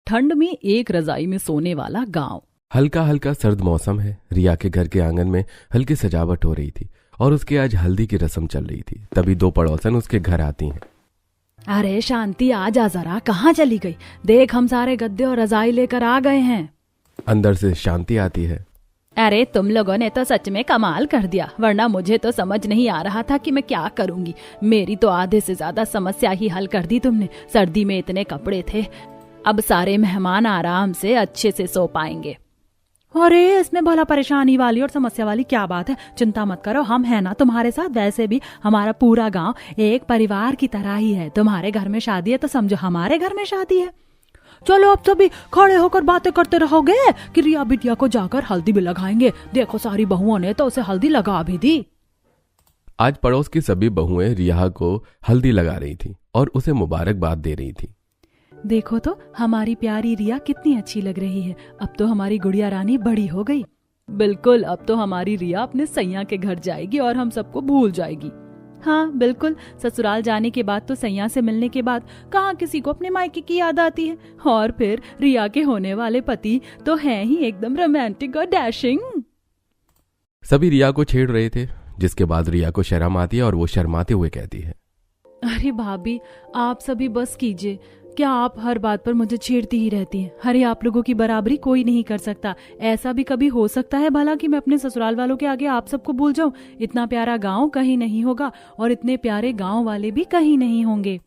ठंड में एक रजाई में सोने वाला गांव। हल्का हल्का सर्द मौसम है। रिया के घर के आंगन में हल्की सजावट हो रही थी और उसके आज हल्दी की रस्म चल रही थी। तभी दो पड़ोसन उसके घर आती हैं। अरे शांति, आ जा जरा, कहाँ चली गई? देख, हम सारे गद्दे और रजाई लेकर आ गए हैं। अंदर से शांति आती है। अरे तुम लोगों ने तो सच में कमाल कर दिया, वरना मुझे तो समझ नहीं आ रहा था कि मैं क्या करूंगी। मेरी तो आधे से ज्यादा समस्या ही हल कर दी तुमने। सर्दी में इतने कपड़े थे, अब सारे मेहमान आराम से अच्छे से सो पाएंगे। अरे इसमें भला परेशानी वाली और समस्या वाली क्या बात है? चिंता मत करो, हम हैं ना तुम्हारे साथ। वैसे भी हमारा पूरा गांव एक परिवार की तरह ही है। तुम्हारे घर में शादी है तो समझो हमारे घर में शादी है। चलो अब सभी खड़े होकर बातें करते रहोगे कि रिया बिटिया को जाकर हल्दी भी लगाएंगे। देखो सारी बहुओं ने तो उसे हल्दी लगा भी दी। आज पड़ोस की सभी बहुएं रिया को हल्दी लगा रही थी और उसे मुबारकबाद दे रही थी। देखो तो हमारी प्यारी रिया कितनी अच्छी लग रही है। अब तो हमारी गुड़िया रानी बड़ी हो गई। बिल्कुल, अब तो हमारी रिया अपने सैया के घर जाएगी और हम सबको भूल जाएगी। हाँ बिल्कुल, ससुराल जाने के बाद तो सैया से मिलने के बाद कहाँ किसी को अपने मायके की याद आती है। और फिर रिया के होने वाले पति तो हैं ही एकदम रोमांटिक और डैशिंग। सभी रिया को छेड़ रहे थे, जिसके बाद रिया को शर्म आती है और वो शर्माते हुए कहती है, अरे भाभी, आप सभी बस कीजिए। क्या आप हर बात पर मुझे छेड़ती ही रहती हैं? अरे आप लोगों की बराबरी कोई नहीं कर सकता। ऐसा भी कभी हो सकता है भला कि मैं अपने ससुराल वालों के आगे आप सबको भूल जाऊं? इतना प्यारा गांव कहीं नहीं होगा और इतने प्यारे गांव वाले भी कहीं नहीं होंगे।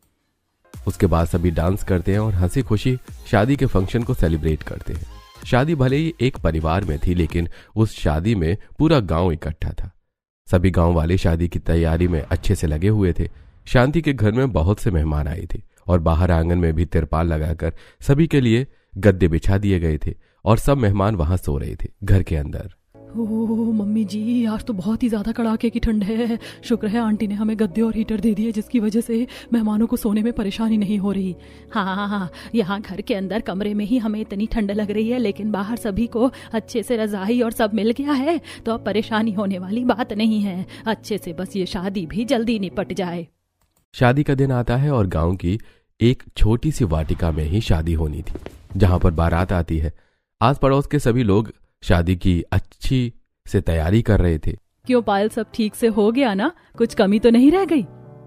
उसके बाद सभी डांस करते हैं और हंसी खुशी शादी के फंक्शन को सेलिब्रेट करते हैं। शादी भले ही एक परिवार में थी, लेकिन उस शादी में पूरा गांव इकट्ठा था। सभी गांव वाले शादी की तैयारी में अच्छे से लगे हुए थे। शांति के घर में बहुत से मेहमान आए थे और बाहर आंगन में भी तिरपाल लगाकर सभी के लिए गद्दे बिछा दिए गए थे और सब मेहमान वहां सो रहे थे घर के अंदर। ओह मम्मी जी, आज तो बहुत ही ज्यादा कड़ाके की ठंड है। शुक्र है आंटी ने हमें गद्दे और हीटर दे दिए, जिसकी वजह से मेहमानों को सोने में परेशानी नहीं हो रही। हाँ, यहाँ घर के अंदर कमरे में ही हमें इतनी ठंड लग रही है, लेकिन बाहर सभी को अच्छे से रजाई और सब मिल गया है, तो अब परेशानी होने वाली बात नहीं है। अच्छे से बस ये शादी भी जल्दी निपट जाए। शादी का दिन आता है और गांव की एक छोटी सी वाटिका में ही शादी होनी थी, जहां पर बारात आती है। आस पड़ोस के सभी लोग शादी की अच्छी से तैयारी कर रहे थे। क्यों पायल, सब ठीक से हो गया ना? कुछ कमी तो नहीं रह गई?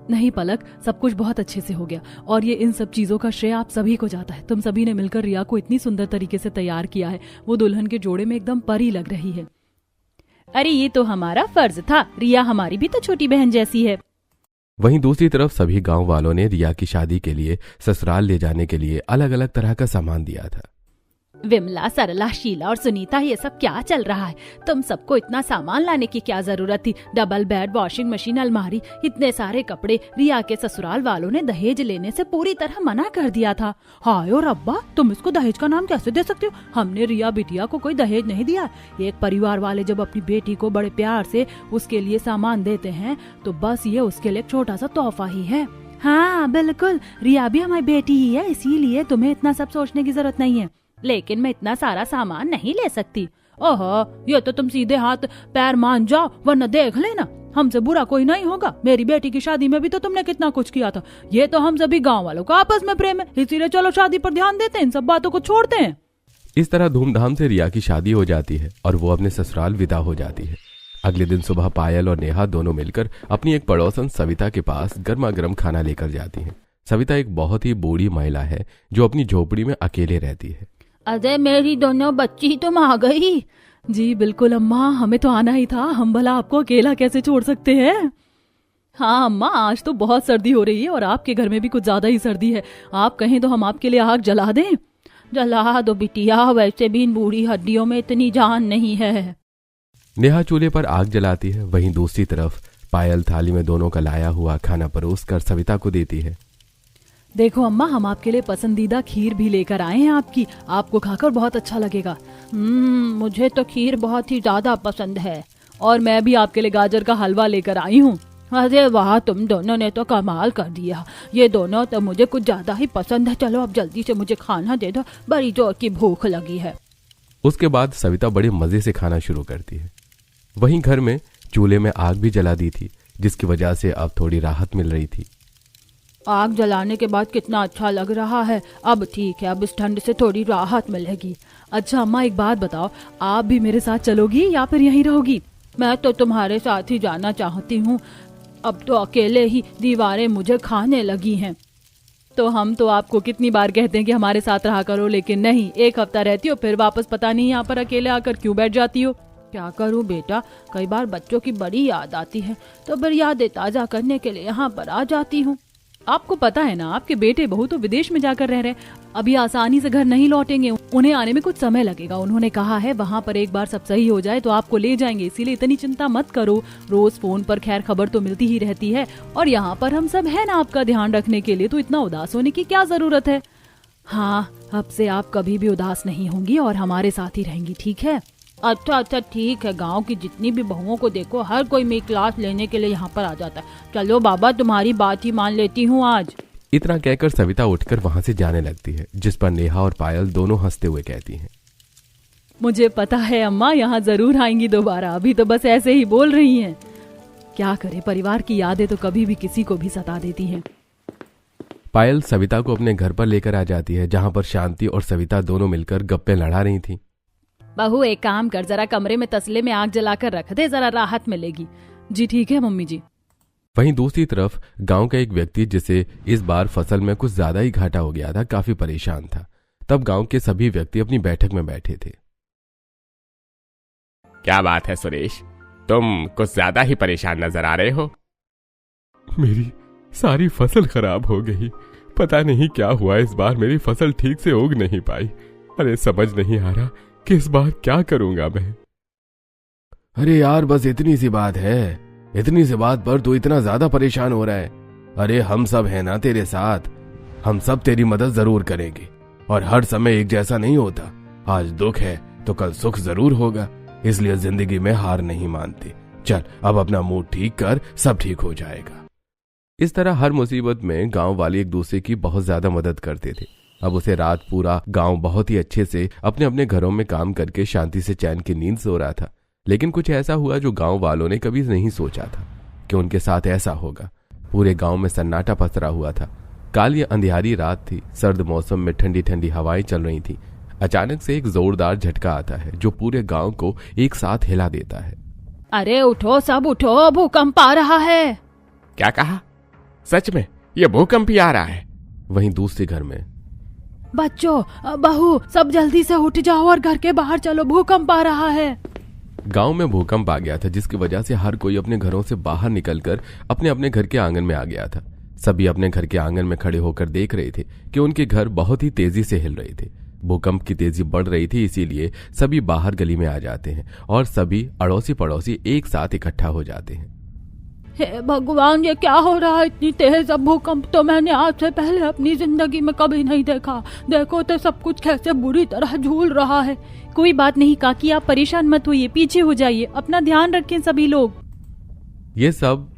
नहीं पलक, सब कुछ बहुत अच्छे से हो गया और ये इन सब चीजों का श्रेय आप सभी को जाता है। तुम सभी ने मिलकर रिया को इतनी सुंदर तरीके से तैयार किया है, वो दुल्हन के जोड़े में एकदम परी लग रही है। अरे ये तो हमारा फर्ज था, रिया हमारी भी तो छोटी बहन जैसी है। वहीं दूसरी तरफ सभी गांव वालों ने रिया की शादी के लिए ससुराल ले जाने के लिए अलग अलग तरह का सामान दिया था। विमला, सरला, शीला और सुनीता, ये सब क्या चल रहा है? तुम सबको इतना सामान लाने की क्या जरूरत थी? डबल बेड, वॉशिंग मशीन, अलमारी, इतने सारे कपड़े। रिया के ससुराल वालों ने दहेज लेने से पूरी तरह मना कर दिया था। हाय और अब्बा, तुम इसको दहेज का नाम कैसे दे सकते हो? हमने रिया बिटिया को कोई दहेज नहीं दिया। एक परिवार वाले जब अपनी बेटी को बड़े प्यार से उसके लिए सामान देते हैं तो बस ये उसके लिए एक छोटा सा तोहफा ही है। हाँ बिल्कुल, रिया भी हमारी बेटी ही है, इसीलिए तुम्हें इतना सब सोचने की जरूरत नहीं है। लेकिन मैं इतना सारा सामान नहीं ले सकती। ओहो, ये तो तुम सीधे हाथ पैर मान जाओ, वरना देख लेना, हमसे बुरा कोई नहीं होगा। मेरी बेटी की शादी में भी तो तुमने कितना कुछ किया था। ये तो हम सभी गांव वालों का आपस में प्रेम है, इसीलिए चलो शादी पर ध्यान देते हैं, इन सब बातों को छोड़ते हैं। इस तरह धूमधाम से रिया की शादी हो जाती है और वो अपने ससुराल विदा हो जाती है। अगले दिन सुबह पायल और नेहा दोनों मिलकर अपनी एक पड़ोसन सविता के पास गर्मा गर्म खाना लेकर जाती है। सविता एक बहुत ही बूढ़ी महिला है जो अपनी झोपड़ी में अकेले रहती है। अरे मेरी दोनों बच्ची तुम आ गई? जी बिल्कुल अम्मा, हमें तो आना ही था, हम भला आपको अकेला कैसे छोड़ सकते हैं? हाँ अम्मा, आज तो बहुत सर्दी हो रही है और आपके घर में भी कुछ ज्यादा ही सर्दी है। आप कहें तो हम आपके लिए आग जला दें? जला दो बिटिया, वैसे भी इन बूढ़ी हड्डियों में इतनी जान नहीं है। नेहा चूल्हे पर आग जलाती है। वहीं दूसरी तरफ पायल थाली में दोनों का लाया हुआ खाना परोस कर सविता को देती है। देखो अम्मा, हम आपके लिए पसंदीदा खीर भी लेकर आए हैं आपकी, आपको खाकर बहुत अच्छा लगेगा। मुझे तो खीर बहुत ही ज्यादा पसंद है और मैं भी आपके लिए गाजर का हलवा लेकर आई हूँ। अरे वाह, तुम दोनों ने तो कमाल कर दिया, ये दोनों तो मुझे कुछ ज्यादा ही पसंद है। चलो अब जल्दी से मुझे खाना दे दो, बड़ी जोर की भूख लगी है। उसके बाद सविता बड़े मजे से खाना शुरू करती है। वहीं घर में चूल्हे में आग भी जला दी थी, जिसकी वजह से अब थोड़ी राहत मिल रही थी। आग जलाने के बाद कितना अच्छा लग रहा है। अब ठीक है, अब इस ठंड से थोड़ी राहत मिलेगी। अच्छा अम्मा, एक बात बताओ, आप भी मेरे साथ चलोगी या फिर यहीं रहोगी? मैं तो तुम्हारे साथ ही जाना चाहती हूँ। अब तो अकेले ही दीवारें मुझे खाने लगी हैं। तो हम तो आपको कितनी बार कहते हैं कि हमारे साथ रहा करो, लेकिन नहीं, एक हफ्ता रहती हो फिर वापस पता नहीं यहाँ पर अकेले आकर क्यों बैठ जाती हो। क्या करूँ बेटा, कई बार बच्चों की बड़ी याद आती है तो फिर यादें ताजा करने के लिए यहाँ पर आ जाती हूँ। आपको पता है ना, आपके बेटे बहू तो विदेश में जाकर रह रहे हैं, अभी आसानी से घर नहीं लौटेंगे, उन्हें आने में कुछ समय लगेगा। उन्होंने कहा है वहाँ पर एक बार सब सही हो जाए तो आपको ले जाएंगे, इसीलिए इतनी चिंता मत करो। रोज फोन पर खैर खबर तो मिलती ही रहती है और यहाँ पर हम सब है ना आपका ध्यान रखने के लिए, तो इतना उदास होने की क्या जरूरत है। हाँ, अब से आप कभी भी उदास नहीं होंगी और हमारे साथ ही रहेंगी, ठीक है? अच्छा ठीक है। गांव की जितनी भी बहुओं को देखो, हर कोई मेरी क्लास लेने के लिए यहाँ पर आ जाता है। चलो बाबा, तुम्हारी बात ही मान लेती हूँ आज। इतना कहकर सविता उठकर वहां से जाने लगती है, जिस पर नेहा और पायल दोनों हंसते हुए कहती हैं, मुझे पता है अम्मा यहाँ जरूर आएंगी दोबारा, अभी तो बस ऐसे ही बोल रही हैं। क्या करे, परिवार की यादें तो कभी भी किसी को भी सता देती हैं। पायल सविता को अपने घर पर लेकर आ जाती है, जहां पर शांति और सविता दोनों मिलकर गप्पे लड़ा रही थी। बहू एक काम कर, जरा कमरे में तसले में आग जलाकर रख दे, जरा राहत मिलेगी। जी ठीक है मम्मी जी। वहीं दूसरी तरफ गांव का एक व्यक्ति, जिसे इस बार फसल में कुछ ज्यादा ही घाटा हो गया था, काफी परेशान था। तब गांव के सभी व्यक्ति अपनी बैठक में बैठे थे। क्या बात है सुरेश, तुम कुछ ज्यादा ही परेशान नजर आ रहे हो। मेरी सारी फसल खराब हो गई, पता नहीं क्या हुआ, इस बार मेरी फसल ठीक से उग नहीं पाई। अरे समझ नहीं आ रहा कि इस बार क्या करूंगा मैं। अरे यार, बस इतनी सी बात है, इतनी सी बात पर तू इतना ज्यादा परेशान हो रहा है। अरे हम सब है ना तेरे साथ, हम सब तेरी मदद जरूर करेंगे और हर समय एक जैसा नहीं होता। आज दुख है तो कल सुख जरूर होगा, इसलिए जिंदगी में हार नहीं मानते। चल अब अपना मूड ठीक कर, सब ठीक हो जाएगा। इस तरह हर मुसीबत में गांव वाले एक दूसरे की बहुत ज्यादा मदद करते थे। अब उसे रात पूरा गांव बहुत ही अच्छे से अपने अपने घरों में काम करके शांति से चैन की नींद सो रहा था। लेकिन कुछ ऐसा हुआ जो गांव वालों ने कभी नहीं सोचा था कि उनके साथ ऐसा होगा। पूरे गांव में सन्नाटा पसरा हुआ था। काली अंधियारी रात थी, सर्द मौसम में ठंडी ठंडी हवाएं चल रही थी। अचानक से एक जोरदार झटका आता है जो पूरे गांव को एक साथ हिला देता है। अरे उठो सब उठो, भूकंप आ रहा है। क्या कहा? सच में ये भूकंप ही आ रहा है? वहीं दूसरे घर में, बच्चों बहू सब जल्दी से उठ जाओ और घर के बाहर चलो, भूकंप आ रहा है। गांव में भूकंप आ गया था, जिसकी वजह से हर कोई अपने घरों से बाहर निकलकर अपने अपने घर के आंगन में आ गया था। सभी अपने घर के आंगन में खड़े होकर देख रहे थे कि उनके घर बहुत ही तेजी से हिल रहे थे। भूकंप की तेजी बढ़ रही थी, इसीलिए सभी बाहर गली में आ जाते हैं और सभी अड़ोसी पड़ोसी एक साथ इकट्ठा हो जाते हैं। हे भगवान, ये क्या हो रहा है? इतनी तेज अब भूकंप तो मैंने आज से पहले अपनी जिंदगी में कभी नहीं देखा। देखो तो सब कुछ कैसे बुरी तरह झूल रहा है। कोई बात नहीं काकी, आप परेशान मत होइए, पीछे हो जाइए, अपना ध्यान रखें सभी लोग। ये सब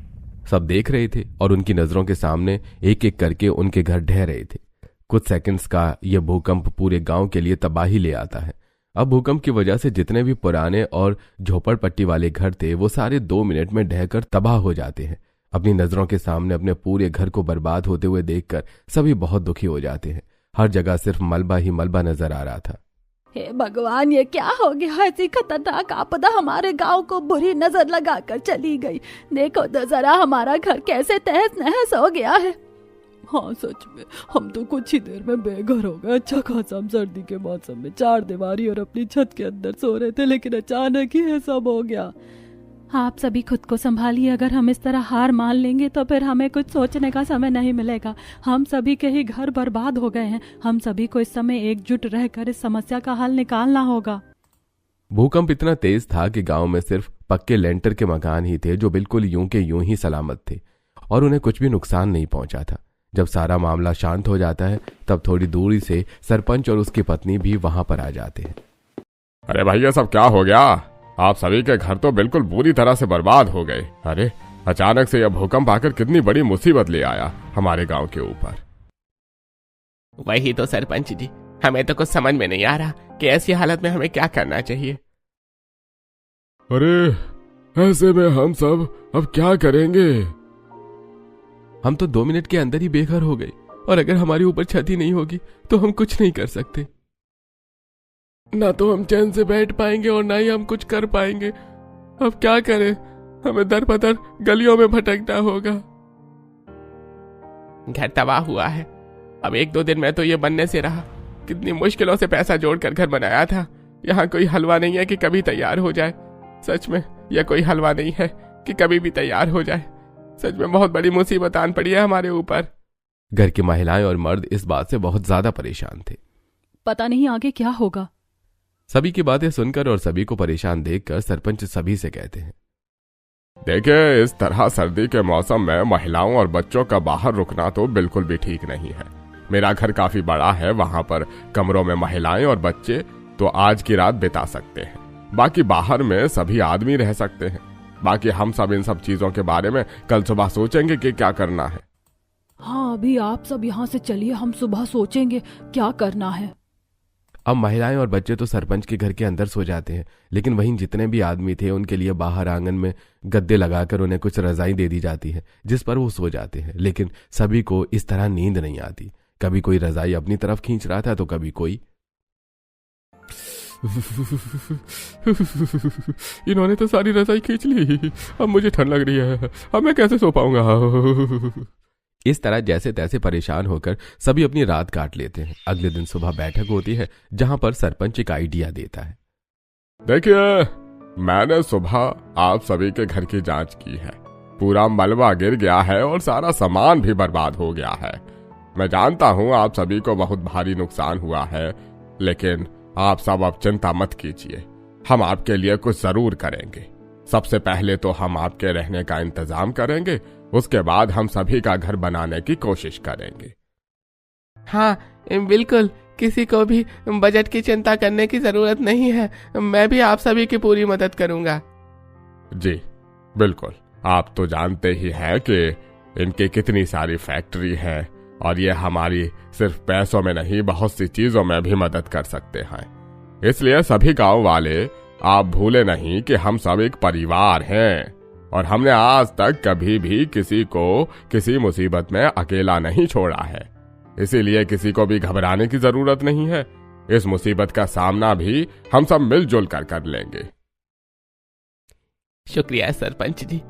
देख रहे थे और उनकी नजरों के सामने एक एक करके उनके घर ढह रहे थे। कुछ सेकंड्स का यह भूकंप पूरे गांव के लिए तबाही ले आता है। अब भूकंप की वजह से जितने भी पुराने और झोपड़पट्टी वाले घर थे वो सारे 2 मिनट में ढहकर तबाह हो जाते हैं। अपनी नजरों के सामने अपने पूरे घर को बर्बाद होते हुए देखकर सभी बहुत दुखी हो जाते हैं। हर जगह सिर्फ मलबा ही मलबा नजर आ रहा था। हे भगवान, ये क्या हो गया? ऐसी खतरनाक आपदा हमारे गांव को बुरी नजर लगाकर चली गई। देखो तो जरा हमारा घर कैसे तहस नहस हो गया है। हाँ सच में, हम तो कुछ ही देर में बेघर हो गए। अच्छा खासा हम सर्दी के मौसम में चार दीवारी और अपनी छत के अंदर सो रहे थे, लेकिन अचानक ही ये सब हो गया। आप सभी खुद को संभालिए, अगर हम इस तरह हार मान लेंगे तो फिर हमें कुछ सोचने का समय नहीं मिलेगा। हम सभी के ही घर बर्बाद हो गए हैं। हम सभी को इस समय एकजुट रहकर इस समस्या का हल निकालना होगा। भूकंप इतना तेज था कि गांव में सिर्फ पक्के लेंटर के मकान ही थे जो बिल्कुल यूं के यूं ही सलामत थे और उन्हें कुछ भी नुकसान नहीं पहुंचा था। जब सारा मामला शांत हो जाता है तब थोड़ी दूरी से सरपंच और उसकी पत्नी भी वहां पर आ जाते हैं। अरे भाई, ये सब क्या हो गया? आप सभी के घर तो बिल्कुल बुरी तरह से बर्बाद हो गए। अरे अचानक से यह भूकंप आकर कितनी बड़ी मुसीबत ले आया हमारे गांव के ऊपर। वही तो सरपंच जी, हमें तो कुछ समझ में नहीं आ रहा कि ऐसी हालत में हमें क्या करना चाहिए। अरे ऐसे में हम सब अब क्या करेंगे? हम तो 2 मिनट के अंदर ही बेघर हो गए, और अगर हमारे ऊपर छत ही नहीं होगी तो हम कुछ नहीं कर सकते। ना तो हम चैन से बैठ पाएंगे और ना ही हम कुछ कर पाएंगे। अब क्या करें, हमें दर बदर गलियों में भटकना होगा। घर तबाह हुआ है। अब 1-2 दिन में तो ये बनने से रहा। कितनी मुश्किलों से पैसा जोड़कर घर बनाया था। यहाँ कोई हलवा नहीं है कि कभी तैयार हो जाए। सच में यह कोई हलवा नहीं है कि कभी भी तैयार हो जाए। सच में बहुत बड़ी मुसीबत आन पड़ी है हमारे ऊपर। घर की महिलाएं और मर्द इस बात से बहुत ज्यादा परेशान थे। पता नहीं आगे क्या होगा। सभी की बातें सुनकर और सभी को परेशान देखकर सरपंच सभी से कहते हैं, देखिए, इस तरह सर्दी के मौसम में महिलाओं और बच्चों का बाहर रुकना तो बिल्कुल भी ठीक नहीं है। मेरा घर काफी बड़ा है, वहां पर कमरों में महिलाएं और बच्चे तो आज की रात बिता सकते हैं। बाकी बाहर में सभी आदमी रह सकते हैं। बाकी हम सब इन सब चीजों के बारे में कल सुबह सोचेंगे कि क्या करना है। हाँ, अभी आप सब यहाँ से चलिए, हम सुबह सोचेंगे क्या करना है। अब महिलाएं और बच्चे तो सरपंच के घर के अंदर सो जाते हैं, लेकिन वहीं जितने भी आदमी थे उनके लिए बाहर आंगन में गद्दे लगाकर उन्हें कुछ रजाई दे दी जाती है, जिस पर वो सो जाते हैं। लेकिन सभी को इस तरह नींद नहीं आती। कभी कोई रजाई अपनी तरफ खींच रहा था तो कभी कोई। इन्होंने तो सारी रजाई खींच ली, अब मुझे ठंड लग रही है, अब मैं कैसे सो पाऊंगा। इस तरह जैसे तैसे परेशान होकर सभी अपनी रात काट लेते हैं। अगले दिन सुबह बैठक होती है जहां पर सरपंच एक आइडिया देता है। देखिए, मैंने सुबह आप सभी के घर की जांच की है। पूरा मलबा गिर गया है और सारा सामान भी बर्बाद हो गया है। मैं जानता हूं आप सभी को बहुत भारी नुकसान हुआ है, लेकिन आप सब अब चिंता मत कीजिए। हम आपके लिए कुछ जरूर करेंगे। सबसे पहले तो हम आपके रहने का इंतजाम करेंगे, उसके बाद हम सभी का घर बनाने की कोशिश करेंगे। हाँ बिल्कुल, किसी को भी बजट की चिंता करने की जरूरत नहीं है। मैं भी आप सभी की पूरी मदद करूंगा। जी बिल्कुल, आप तो जानते ही हैं कि इनकी कितनी सारी फैक्ट्री है और ये हमारी सिर्फ पैसों में नहीं बहुत सी चीजों में भी मदद कर सकते हैं। इसलिए सभी गांव वाले आप भूले नहीं कि हम सब एक परिवार हैं और हमने आज तक कभी भी किसी को किसी मुसीबत में अकेला नहीं छोड़ा है। इसीलिए किसी को भी घबराने की जरूरत नहीं है। इस मुसीबत का सामना भी हम सब मिलजुल कर लेंगे। शुक्रिया सरपंच जी,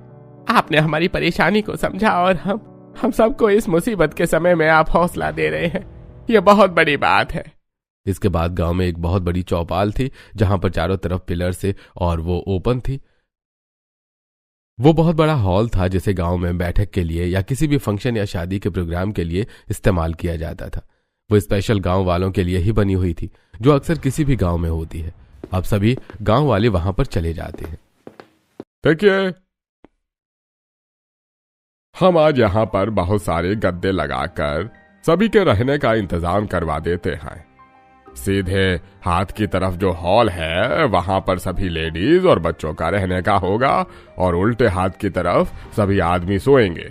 आपने हमारी परेशानी को समझा और हम सबको इस मुसीबत के समय में आप हौसला दे रहे हैं। यह बहुत बड़ी बात है। इसके बाद गांव में एक बहुत बड़ी चौपाल थी जहां पर चारों तरफ पिलर से और वो ओपन थी। वो बहुत बड़ा हॉल था जिसे गांव में बैठक के लिए या किसी भी फंक्शन या शादी के प्रोग्राम के लिए इस्तेमाल किया जाता था। वो स्पेशल गांव वालों के लिए ही बनी हुई थी, जो अक्सर किसी भी गांव में होती है। अब सभी गांव वाले वहां पर चले जाते हैं। देखिए, हम आज यहाँ पर बहुत सारे गद्दे लगाकर सभी के रहने का इंतजाम करवा देते हैं। सीधे हाथ की तरफ जो हॉल है वहां पर सभी लेडीज और बच्चों का रहने का होगा और उल्टे हाथ की तरफ सभी आदमी सोएंगे।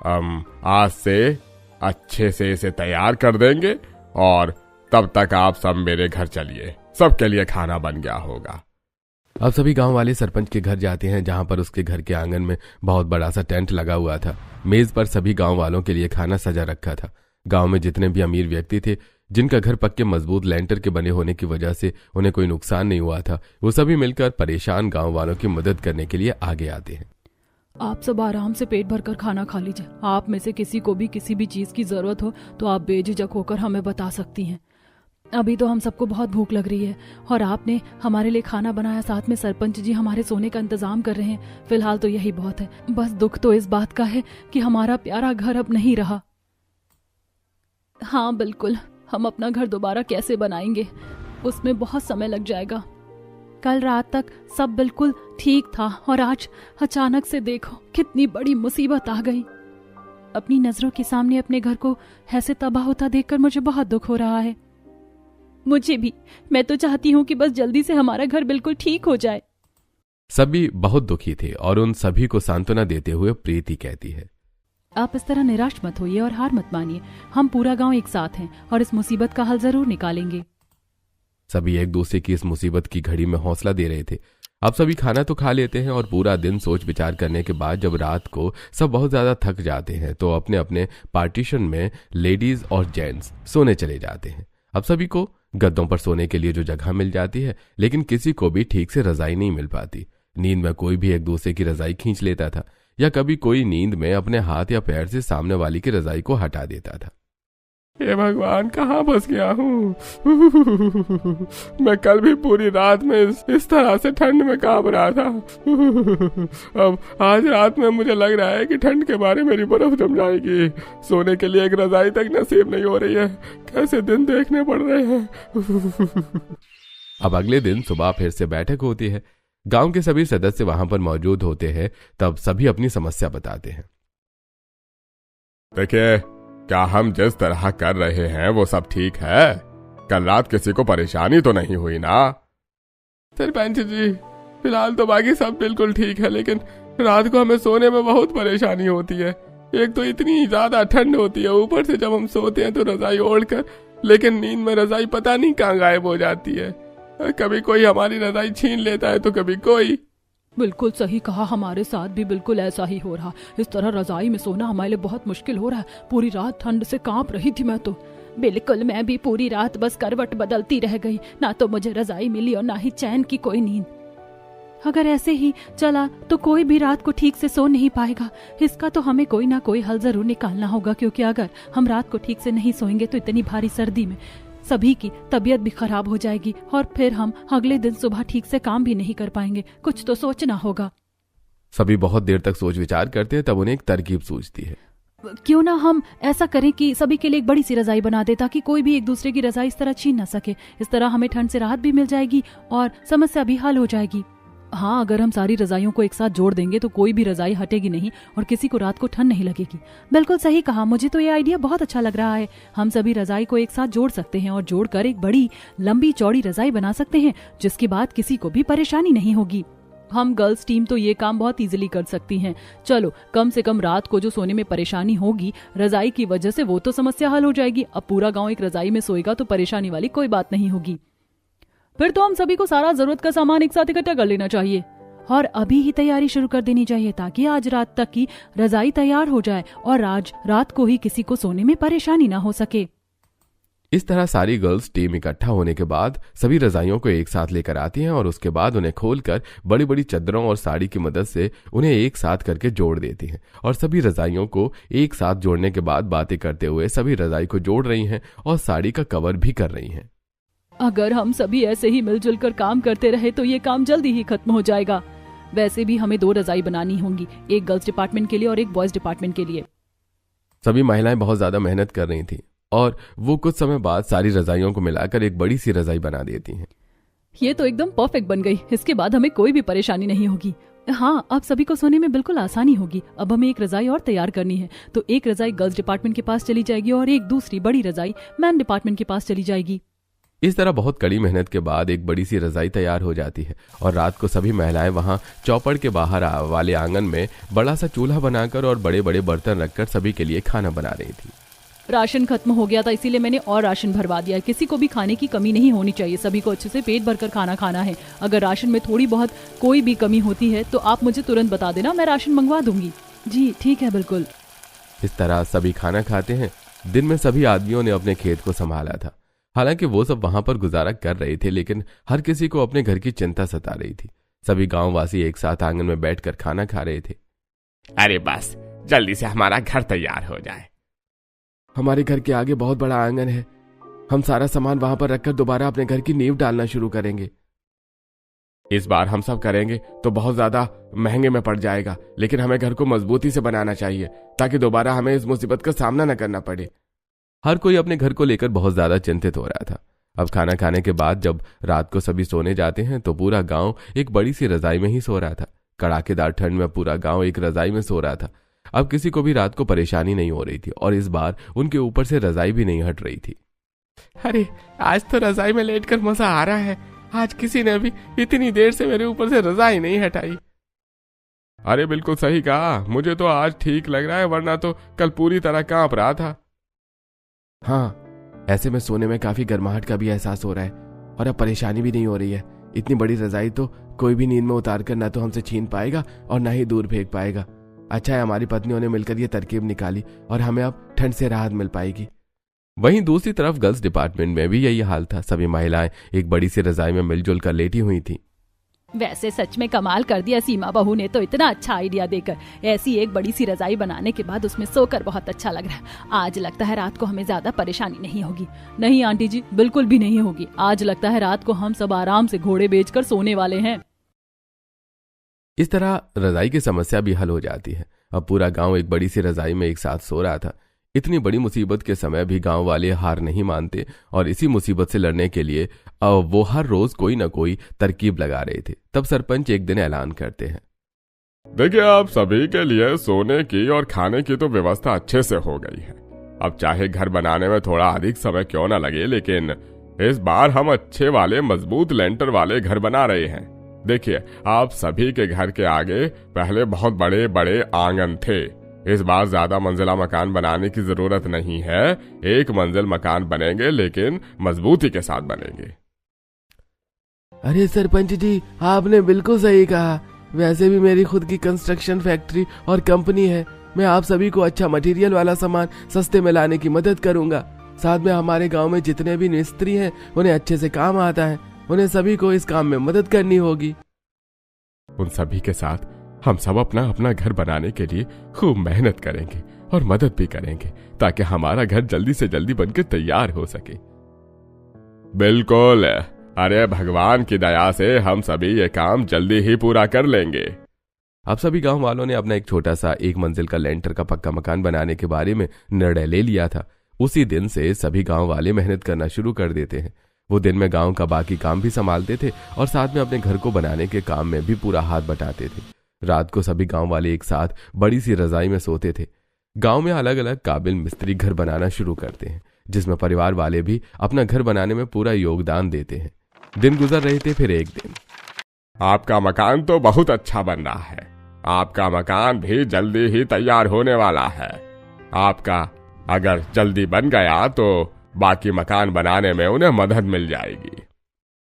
आज से अच्छे से इसे तैयार कर देंगे और तब तक आप सब मेरे घर चलिए, सबके लिए खाना बन गया होगा। अब सभी गांव वाले सरपंच के घर जाते हैं जहां पर उसके घर के आंगन में बहुत बड़ा सा टेंट लगा हुआ था। मेज पर सभी गांव वालों के लिए खाना सजा रखा था। गांव में जितने भी अमीर व्यक्ति थे जिनका घर पक्के मजबूत लेंटर के बने होने की वजह से उन्हें कोई नुकसान नहीं हुआ था, वो सभी मिलकर परेशान गांव वालों की मदद करने के लिए आगे आते हैं। आप सब आराम से पेट भरकर खाना खा लीजिए। आप में से किसी को भी किसी भी चीज की जरूरत हो तो आप बेझिझक होकर हमें बता सकती हैं। अभी तो हम सबको बहुत भूख लग रही है और आपने हमारे लिए खाना बनाया, साथ में सरपंच जी हमारे सोने का इंतजाम कर रहे हैं। फिलहाल तो यही बहुत है। बस दुख तो इस बात का है कि हमारा प्यारा घर अब नहीं रहा। हाँ बिल्कुल, हम अपना घर दोबारा कैसे बनाएंगे, उसमें बहुत समय लग जाएगा। कल रात तक सब बिल्कुल ठीक था और आज अचानक से देखो कितनी बड़ी मुसीबत आ गई। अपनी नजरों के सामने अपने घर को ऐसे तबाह होता देखकर मुझे बहुत दुख हो रहा है। मुझे भी। मैं तो चाहती हूँ कि बस जल्दी से हमारा घर बिल्कुल ठीक हो जाए। सभी बहुत दुखी थे और उन सभी को सांत्वना देते हुए प्रीति कहती है, आप इस तरह निराश मत होइए और हार मत मानिए। हम पूरा गांव एक साथ हैं और इस मुसीबत का हल जरूर निकालेंगे। सभी एक दूसरे की इस मुसीबत की घड़ी में हौसला दे रहे थे। अब सभी खाना तो खा लेते हैं और पूरा दिन सोच विचार करने के बाद जब रात को सब बहुत ज्यादा थक जाते हैं तो अपने अपने पार्टीशन में लेडीज और जेंट्स सोने चले जाते हैं। अब सभी को गद्दों पर सोने के लिए जो जगह मिल जाती है, लेकिन किसी को भी ठीक से रजाई नहीं मिल पाती। नींद में कोई भी एक दूसरे की रजाई खींच लेता था या कभी कोई नींद में अपने हाथ या पैर से सामने वाली की रजाई को हटा देता था। हे भगवान, कहाँ फंस गया हूँ। मैं कल भी पूरी रात में इस तरह से ठंड में कांप रहा था। अब आज रात में मुझे लग रहा है कि ठंड के बारे मेरी बर्फ जम जाएगी। सोने के लिए एक रजाई तक नसीब नहीं हो रही है। कैसे दिन देखने पड़ रहे हैं। अब अगले दिन सुबह फिर से बैठक होती है। गांव के सभी सदस्य वहां पर मौजूद होते हैं। तब सभी अपनी समस्या बताते हैं। देखिए, क्या हम जिस तरह कर रहे हैं वो सब ठीक है? कल रात किसी को परेशानी तो नहीं हुई ना? सरपंच जी, फिलहाल तो बाकी सब बिल्कुल ठीक है, लेकिन रात को हमें सोने में बहुत परेशानी होती है। एक तो इतनी ज्यादा ठंड होती है, ऊपर से जब हम सोते हैं तो रजाई ओढ़कर, लेकिन नींद में रजाई पता नहीं कहाँ गायब हो जाती है। कभी कोई हमारी रजाई छीन लेता है तो कभी कोई। बिल्कुल सही कहा, हमारे साथ भी बिल्कुल ऐसा ही हो रहा। इस तरह रजाई में सोना हमारे लिए बहुत मुश्किल हो रहा है। पूरी रात ठंड से कांप रही थी मैं तो। बिल्कुल, मैं भी पूरी रात बस करवट बदलती रह गई। ना तो मुझे रजाई मिली और ना ही चैन की कोई नींद। अगर ऐसे ही चला तो कोई भी रात को ठीक से सो नहीं पाएगा। इसका तो हमें कोई ना कोई हल जरूर निकालना होगा, क्योंकि अगर हम रात को ठीक से नहीं सोएंगे तो इतनी भारी सर्दी में सभी की तबीयत भी खराब हो जाएगी और फिर हम अगले दिन सुबह ठीक से काम भी नहीं कर पाएंगे। कुछ तो सोचना होगा। सभी बहुत देर तक सोच विचार करते हैं। तब उन्हें एक तरकीब सूझती है। क्यों ना हम ऐसा करें कि सभी के लिए एक बड़ी सी रजाई बना दे, ताकि कोई भी एक दूसरे की रजाई इस तरह छीन ना सके। इस तरह हमें ठंड से राहत भी मिल जाएगी और समस्या भी हल हो जाएगी। हाँ, अगर हम सारी रजाइयों को एक साथ जोड़ देंगे तो कोई भी रजाई हटेगी नहीं और किसी को रात को ठंड नहीं लगेगी। बिल्कुल सही कहा, मुझे तो ये आइडिया बहुत अच्छा लग रहा है। हम सभी रजाई को एक साथ जोड़ सकते हैं और जोड़कर एक बड़ी लंबी चौड़ी रजाई बना सकते हैं, जिसके बाद किसी को भी परेशानी नहीं होगी। हम गर्ल्स टीम तो ये काम बहुत इजीली कर सकती हैं। चलो, कम से कम रात को जो सोने में परेशानी होगी रजाई की वजह से, वो तो समस्या हल हो जाएगी। अब पूरा गाँव एक रजाई में सोएगा तो परेशानी वाली कोई बात नहीं होगी। फिर तो हम सभी को सारा जरूरत का सामान एक साथ इकट्ठा कर लेना चाहिए और अभी ही तैयारी शुरू कर देनी चाहिए, ताकि आज रात तक की रजाई तैयार हो जाए और आज रात को ही किसी को सोने में परेशानी ना हो सके। इस तरह सारी गर्ल्स टीम इकट्ठा होने के बाद सभी रजाइयों को एक साथ लेकर आती हैं और उसके बाद उन्हें खोलकर बड़ी बड़ी चादरों और साड़ी की मदद से उन्हें एक साथ करके जोड़ देती हैं। और सभी रजाइयों को एक साथ जोड़ने के बाद बातें करते हुए सभी रजाई को जोड़ रही हैं और साड़ी का कवर भी कर रही हैं। अगर हम सभी ऐसे ही मिलजुल कर काम करते रहे तो ये काम जल्दी ही खत्म हो जाएगा। वैसे भी हमें 2 रजाई बनानी होंगी, एक गर्ल्स डिपार्टमेंट के लिए और एक बॉयज डिपार्टमेंट के लिए। सभी महिलाएं बहुत ज्यादा मेहनत कर रही थी और वो कुछ समय बाद सारी रजाइयों को मिलाकर एक बड़ी सी रजाई बना देती हैं। ये तो एकदम परफेक्ट बन गई। इसके बाद हमें कोई भी परेशानी नहीं होगी। हाँ, अब सभी को सोने में बिल्कुल आसानी होगी। अब हमें एक रजाई और तैयार करनी है, तो एक रजाई गर्ल्स डिपार्टमेंट के पास चली जाएगी और एक दूसरी बड़ी रजाई मैन डिपार्टमेंट के पास चली जाएगी। इस तरह बहुत कड़ी मेहनत के बाद एक बड़ी सी रजाई तैयार हो जाती है और रात को सभी महिलाएं वहां चौपड़ के बाहर वाले आंगन में बड़ा सा चूल्हा बनाकर और बड़े बड़े बर्तन रखकर सभी के लिए खाना बना रही थी। राशन खत्म हो गया था, इसीलिए मैंने और राशन भरवा दिया है। किसी को भी खाने की कमी नहीं होनी चाहिए। सभी को अच्छे से पेट भरकर खाना खाना है। अगर राशन में थोड़ी बहुत कोई भी कमी होती है तो आप मुझे तुरंत बता देना, मैं राशन मंगवा दूंगी। जी ठीक है, बिल्कुल। इस तरह सभी खाना खाते हैं। दिन में सभी आदमियों ने अपने खेत को संभाला था। हालांकि वो सब वहां पर गुजारा कर रहे थे, लेकिन हर किसी को अपने घर की चिंता सता रही थी। सभी गांववासी एक साथ आंगन में बैठकर खाना खा रहे थे। अरे बस जल्दी से हमारा घर तैयार हो जाए। हमारे घर के आगे बहुत बड़ा आंगन है। हम सारा सामान वहां पर रखकर दोबारा अपने घर की नींव डालना शुरू करेंगे। इस बार हम सब करेंगे तो बहुत ज्यादा महंगे में पड़ जाएगा, लेकिन हमें घर को मजबूती से बनाना चाहिए ताकि दोबारा हमें इस मुसीबत का सामना न करना पड़े। हर कोई अपने घर को लेकर बहुत ज्यादा चिंतित हो रहा था। अब खाना खाने के बाद जब रात को सभी सोने जाते हैं तो पूरा गांव एक बड़ी सी रजाई में ही सो रहा था। कड़ाकेदार ठंड में पूरा गांव एक रजाई में सो रहा था। अब किसी को भी रात को परेशानी नहीं हो रही थी और इस बार उनके ऊपर से रजाई भी नहीं हट रही थी। अरे आज तो रजाई में लेटकर मजा आ रहा है। आज किसी ने भी इतनी देर से मेरे ऊपर से रजाई नहीं हटाई। अरे बिल्कुल सही कहा, मुझे तो आज ठीक लग रहा है, वरना तो कल पूरी तरह कांप रहा था। हाँ, ऐसे में सोने में काफी गर्माहट का भी एहसास हो रहा है और अब परेशानी भी नहीं हो रही है। इतनी बड़ी रजाई तो कोई भी नींद में उतार कर ना तो हमसे छीन पाएगा और ना ही दूर फेंक पाएगा। अच्छा है हमारी पत्नियों ने मिलकर ये तरकीब निकाली और हमें अब ठंड से राहत मिल पाएगी। वहीं दूसरी तरफ गर्ल्स डिपार्टमेंट में भी यही हाल था। सभी महिलाएं एक बड़ी सी रजाई में मिलजुल कर लेटी हुई थी। वैसे सच में कमाल कर दिया सीमा बहू ने तो इतना अच्छा आइडिया देकर। ऐसी एक बड़ी सी रजाई बनाने के बाद उसमें सोकर बहुत अच्छा लग रहा है। आज लगता है रात को हमें ज्यादा परेशानी नहीं होगी। नहीं आंटी जी, बिल्कुल भी नहीं होगी। आज लगता है रात को हम सब आराम से घोड़े बेचकर सोने वाले हैं। इस तरह रजाई की समस्या भी हल हो जाती है। अब पूरा गांव एक बड़ी सी रजाई में एक साथ सो रहा था। इतनी बड़ी मुसीबत के समय भी गांव वाले हार नहीं मानते और इसी मुसीबत से लड़ने के लिए वो हर रोज कोई न कोई तरकीब लगा रहे थे। तब सरपंच एक दिन ऐलान करते हैं, देखिए आप सभी के लिए सोने की और खाने की तो व्यवस्था अच्छे से हो गई है। अब चाहे घर बनाने में थोड़ा अधिक समय क्यों न लगे, लेकिन इस बार हम अच्छे वाले मजबूत लेंटर वाले घर बना रहे हैं। देखिए आप सभी के घर के आगे पहले बहुत बड़े बड़े आंगन थे। इस बार ज्यादा मंजिला मकान बनाने की जरूरत नहीं है। एक मंजिल मकान बनेंगे, लेकिन मजबूती के साथ बनेंगे। अरे सरपंच जी, आपने बिल्कुल सही कहा। वैसे भी मेरी खुद की कंस्ट्रक्शन फैक्ट्री और कंपनी है। मैं आप सभी को अच्छा मटेरियल वाला सामान सस्ते में लाने की मदद करूंगा। साथ में हमारे गांव में जितने भी मिस्त्री हैं उन्हें अच्छे से काम आता है। उन्हें सभी को इस काम में मदद करनी होगी। उन सभी के साथ हम सब अपना अपना घर बनाने के लिए खूब मेहनत करेंगे और मदद भी करेंगे, ताकि हमारा घर जल्दी से जल्दी बनकर तैयार हो सके। बिल्कुल, अरे भगवान की दया से हम सभी ये काम जल्दी ही पूरा कर लेंगे। अब सभी गांव वालों ने अपना एक छोटा सा एक मंजिल का लेंटर का पक्का मकान बनाने के बारे में निर्णय ले लिया था। उसी दिन से सभी गांव वाले मेहनत करना शुरू कर देते हैं। वो दिन में गांव का बाकी काम भी संभालते थे और साथ में अपने घर को बनाने के काम में भी पूरा हाथ बटाते थे। रात को सभी गांव वाले एक साथ बड़ी सी रजाई में सोते थे। गांव में अलग अलग काबिल मिस्त्री घर बनाना शुरू करते हैं, जिसमें परिवार वाले भी अपना घर बनाने में पूरा योगदान देते हैं। दिन गुजर रहे थे। फिर एक दिन, आपका मकान तो बहुत अच्छा बन रहा है। आपका मकान भी जल्दी ही तैयार होने वाला है। आपका अगर जल्दी बन गया तो बाकी मकान बनाने में उन्हें मदद मिल जाएगी।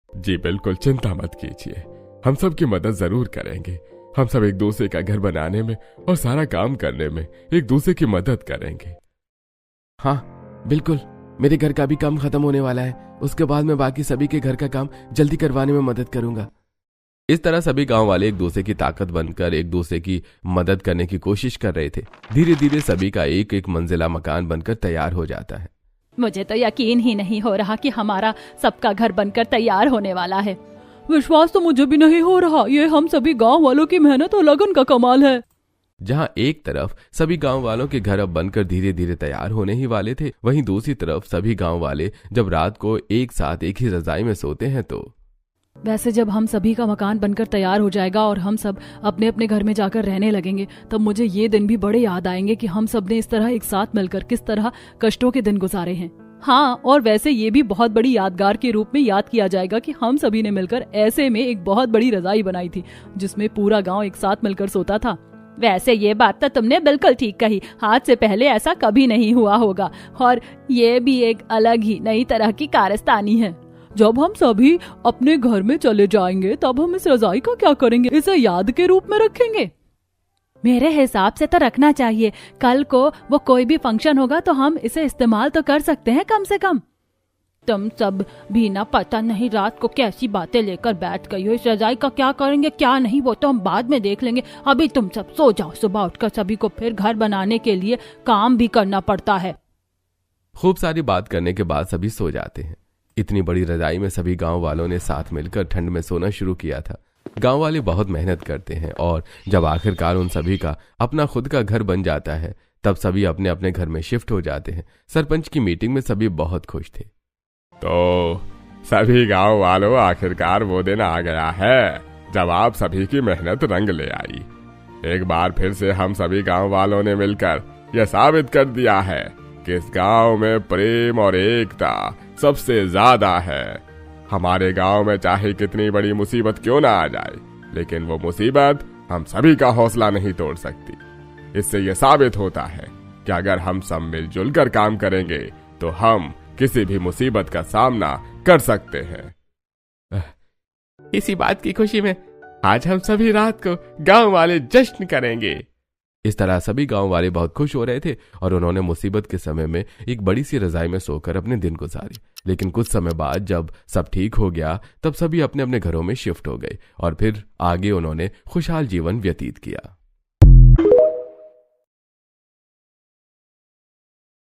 जी बिल्कुल, चिंता मत कीजिए, हम सब की मदद जरूर करेंगे। हम सब एक दूसरे का घर बनाने में और सारा काम करने में एक दूसरे की मदद करेंगे। हाँ बिल्कुल, मेरे घर का भी काम खत्म होने वाला है। उसके बाद मैं बाकी सभी के घर का काम जल्दी करवाने में मदद करूंगा। इस तरह सभी गांव वाले एक दूसरे की ताकत बनकर एक दूसरे की मदद करने की कोशिश कर रहे थे। धीरे धीरे सभी का एक एक मंजिला मकान बनकर तैयार हो जाता है। मुझे तो यकीन ही नहीं हो रहा कि हमारा सबका घर बनकर तैयार होने वाला है। विश्वास तो मुझे भी नहीं हो रहा। ये हम सभी गांव वालों की मेहनत और लगन का कमाल है। जहां एक तरफ सभी गांव वालों के घर अब बनकर धीरे धीरे तैयार होने ही वाले थे, वहीं दूसरी तरफ सभी गांव वाले जब रात को एक साथ एक ही रजाई में सोते हैं तो वैसे जब हम सभी का मकान बनकर तैयार हो जाएगा और हम सब अपने अपने घर में जाकर रहने लगेंगे, तब मुझे ये दिन भी बड़े याद आएंगे कि हम सब ने इस तरह एक साथ मिलकर किस तरह कष्टों के दिन गुजारे हैं। हाँ, और वैसे ये भी बहुत बड़ी यादगार के रूप में याद किया जाएगा कि हम सभी ने मिलकर ऐसे में एक बहुत बड़ी रजाई बनाई थी जिसमें पूरा गांव एक साथ मिलकर सोता था। वैसे ये बात तो तुमने बिल्कुल ठीक कही। आज से पहले ऐसा कभी नहीं हुआ होगा और ये भी एक अलग ही नई तरह की कारस्तानी है। जब हम सभी अपने घर में चले जाएंगे तब हम इस रजाई का क्या करेंगे? इसे याद के रूप में रखेंगे। मेरे हिसाब से तो रखना चाहिए। कल को वो कोई भी फंक्शन होगा तो हम इसे इस्तेमाल तो कर सकते हैं कम से कम। तुम सब भी ना, पता नहीं रात को कैसी बातें लेकर बैठ गई हो। इस रजाई का क्या करेंगे क्या नहीं वो तो हम बाद में देख लेंगे। अभी तुम सब सो जाओ। सुबह उठकर सभी को फिर घर बनाने के लिए काम भी करना पड़ता है। खूब सारी बात करने के बाद सभी सो जाते हैं। इतनी बड़ी रजाई में सभी गांव वालों ने साथ मिलकर ठंड में सोना शुरू किया था। गांव वाले बहुत मेहनत करते हैं और जब आखिरकार उन सभी का अपना खुद का घर बन जाता है तब सभी अपने अपने घर में शिफ्ट हो जाते हैं। सरपंच की मीटिंग में सभी बहुत खुश थे। तो सभी गांव वालों, आखिरकार वो दिन आ गया है जब आप सभी की मेहनत रंग ले आई। एक बार फिर से हम सभी गांव वालों ने मिलकर यह साबित कर दिया है कि इस गांव में प्रेम और एकता सबसे ज्यादा है। हमारे गांव में चाहे कितनी बड़ी मुसीबत क्यों ना आ जाए, लेकिन वो मुसीबत हम सभी का हौसला नहीं तोड़ सकती। इससे यह साबित होता है कि अगर हम सब मिलजुल कर काम करेंगे तो हम किसी भी मुसीबत का सामना कर सकते हैं। इसी बात की खुशी में आज हम सभी रात को गांव वाले जश्न करेंगे। इस तरह सभी गांव वाले बहुत खुश हो रहे थे और उन्होंने मुसीबत के समय में एक बड़ी सी रजाई में सोकर अपने दिन गुजारे। लेकिन कुछ समय बाद जब सब ठीक हो गया तब सभी अपने अपने घरों में शिफ्ट हो गए और फिर आगे उन्होंने खुशहाल जीवन व्यतीत किया।